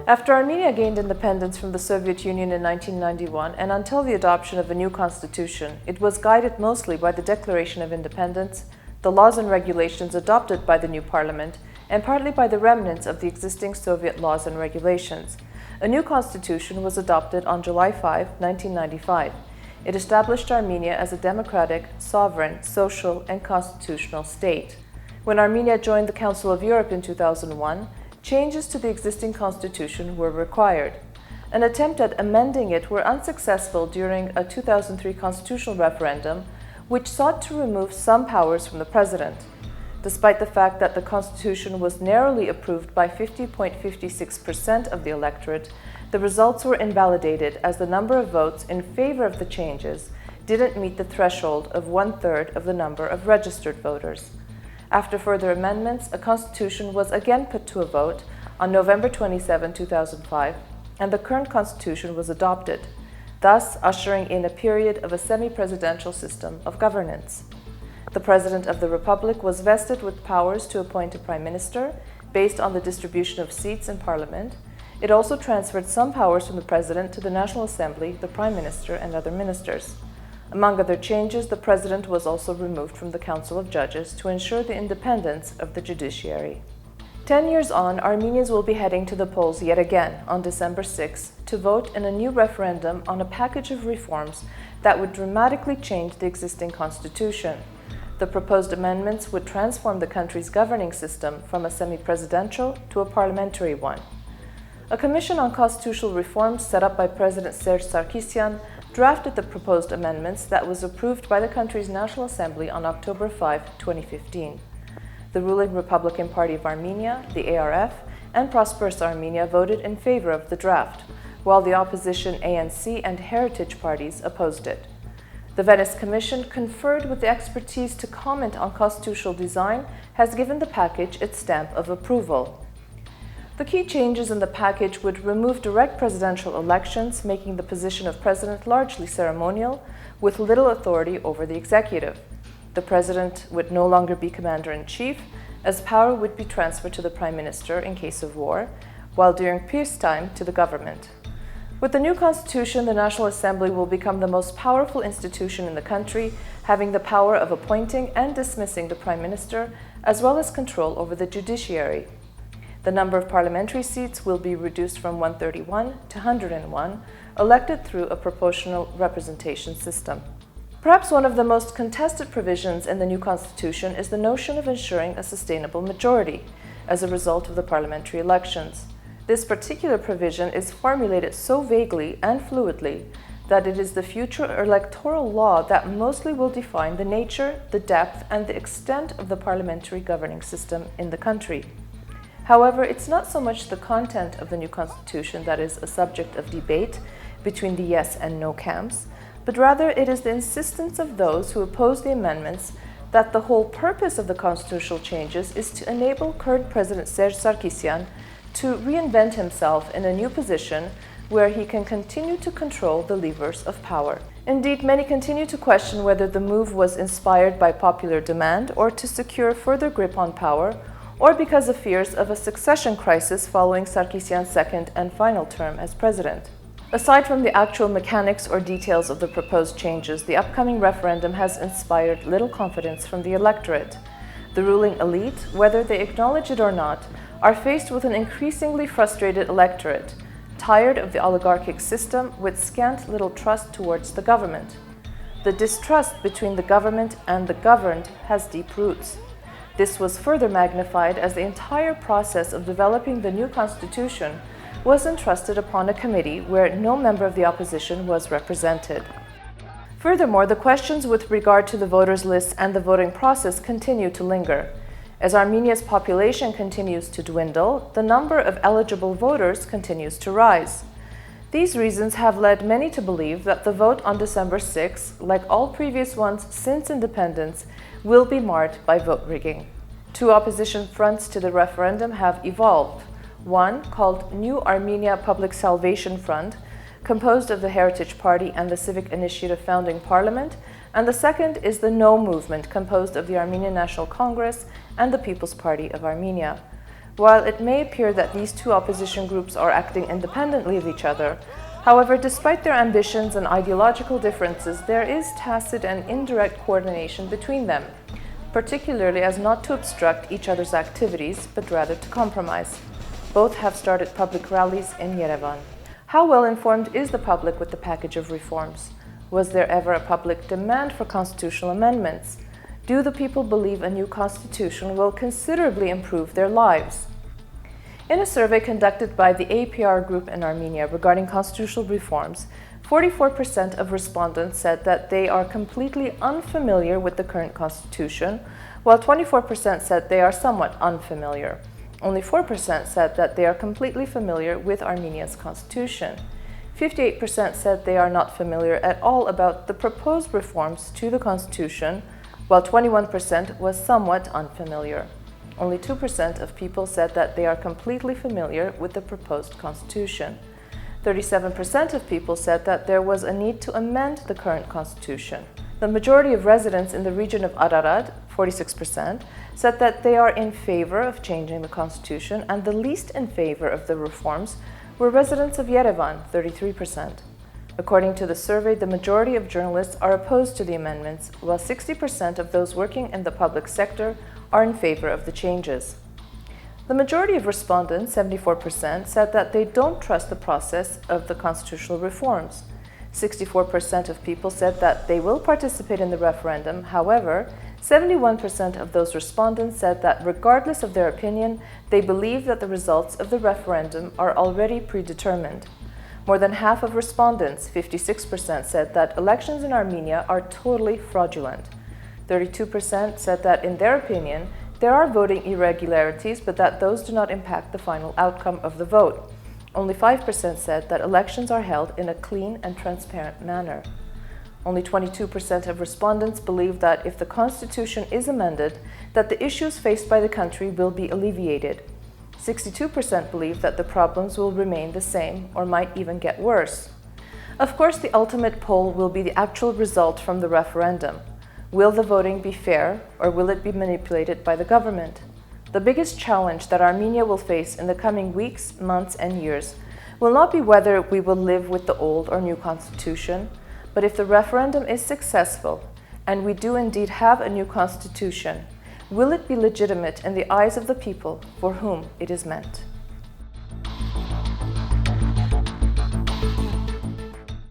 After Armenia gained independence from the Soviet Union in 1991 and until the adoption of a new constitution, it was guided mostly by the Declaration of Independence, the laws and regulations adopted by the new parliament, and partly by the remnants of the existing Soviet laws and regulations. A new constitution was adopted on July 5, 1995. It established Armenia as a democratic, sovereign, social, and constitutional state. When Armenia joined the Council of Europe in 2001, changes to the existing constitution were required. An attempt at amending it were unsuccessful during a 2003 constitutional referendum, which sought to remove some powers from the president. Despite the fact that the constitution was narrowly approved by 50.56% of the electorate, the results were invalidated as the number of votes in favor of the changes didn't meet the threshold of 1/3 of the number of registered voters. After further amendments, a constitution was again put to a vote on November 27, 2005, and the current constitution was adopted, thus ushering in a period of a semi-presidential system of governance. The President of the Republic was vested with powers to appoint a Prime Minister based on the distribution of seats in Parliament. It also transferred some powers from the President to the National Assembly, the Prime Minister, and other ministers. Among other changes, the President was also removed from the Council of Judges to ensure the independence of the judiciary. 10 years on, Armenians will be heading to the polls yet again on December 6 to vote in a new referendum on a package of reforms that would dramatically change the existing constitution. The proposed amendments would transform the country's governing system from a semi-presidential to a parliamentary one. A commission on constitutional reforms set up by President Serge Sarkisyan drafted the proposed amendments that was approved by the country's National Assembly on October 5, 2015. The ruling Republican Party of Armenia, the ARF, and Prosperous Armenia voted in favor of the draft, while the opposition ANC and Heritage parties opposed it. The Venice Commission, conferred with the expertise to comment on constitutional design, has given the package its stamp of approval. The key changes in the package would remove direct presidential elections, making the position of president largely ceremonial, with little authority over the executive. The president would no longer be commander-in-chief, as power would be transferred to the prime minister in case of war, while during peacetime to the government. With the new constitution, the National Assembly will become the most powerful institution in the country, having the power of appointing and dismissing the prime minister, as well as control over the judiciary. The number of parliamentary seats will be reduced from 131 to 101, elected through a proportional representation system. Perhaps one of the most contested provisions in the new constitution is the notion of ensuring a sustainable majority as a result of the parliamentary elections. This particular provision is formulated so vaguely and fluidly that it is the future electoral law that mostly will define the nature, the depth, and the extent of the parliamentary governing system in the country. However, it's not so much the content of the new constitution that is a subject of debate between the yes and no camps, but rather it is the insistence of those who oppose the amendments that the whole purpose of the constitutional changes is to enable current President Serge Sarkisyan to reinvent himself in a new position where he can continue to control the levers of power. Indeed, many continue to question whether the move was inspired by popular demand or to secure further grip on power, or because of fears of a succession crisis following Sarkisyan's second and final term as president. Aside from the actual mechanics or details of the proposed changes, the upcoming referendum has inspired little confidence from the electorate. The ruling elite, whether they acknowledge it or not, are faced with an increasingly frustrated electorate, tired of the oligarchic system with scant little trust towards the government. The distrust between the government and the governed has deep roots. This was further magnified as the entire process of developing the new constitution was entrusted upon a committee where no member of the opposition was represented. Furthermore, the questions with regard to the voters' lists and the voting process continue to linger. As Armenia's population continues to dwindle, the number of eligible voters continues to rise. These reasons have led many to believe that the vote on December 6, like all previous ones since independence, will be marred by vote rigging. Two opposition fronts to the referendum have evolved. One, called New Armenia Public Salvation Front, composed of the Heritage Party and the Civic Initiative founding parliament, and the second is the No Movement, composed of the Armenian National Congress and the People's Party of Armenia. While it may appear that these two opposition groups are acting independently of each other, however, despite their ambitions and ideological differences, there is tacit and indirect coordination between them, particularly as not to obstruct each other's activities, but rather to compromise. Both have started public rallies in Yerevan. How well informed is the public with the package of reforms? Was there ever a public demand for constitutional amendments? Do the people believe a new constitution will considerably improve their lives? In a survey conducted by the APR group in Armenia regarding constitutional reforms, 44% of respondents said that they are completely unfamiliar with the current constitution, while 24% said they are somewhat unfamiliar. Only 4% said that they are completely familiar with Armenia's constitution. 58% said they are not familiar at all about the proposed reforms to the constitution, while 21% was somewhat unfamiliar. Only 2% of people said that they are completely familiar with the proposed constitution. 37% of people said that there was a need to amend the current constitution. The majority of residents in the region of Ararat, 46%, said that they are in favor of changing the constitution, and the least in favor of the reforms were residents of Yerevan, 33%. According to the survey, the majority of journalists are opposed to the amendments, while 60% of those working in the public sector are in favor of the changes. The majority of respondents, 74%, said that they don't trust the process of the constitutional reforms. 64% of people said that they will participate in the referendum. However, 71% of those respondents said that regardless of their opinion, they believe that the results of the referendum are already predetermined. More than half of respondents, 56%, said that elections in Armenia are totally fraudulent. 32% said that, in their opinion, there are voting irregularities, but that those do not impact the final outcome of the vote. Only 5% said that elections are held in a clean and transparent manner. Only 22% of respondents believe that if the constitution is amended, that the issues faced by the country will be alleviated. 62% believe that the problems will remain the same or might even get worse. Of course, the ultimate poll will be the actual result from the referendum. Will the voting be fair, or will it be manipulated by the government? The biggest challenge that Armenia will face in the coming weeks, months, and years will not be whether we will live with the old or new constitution, but if the referendum is successful, and we do indeed have a new constitution, will it be legitimate in the eyes of the people for whom it is meant?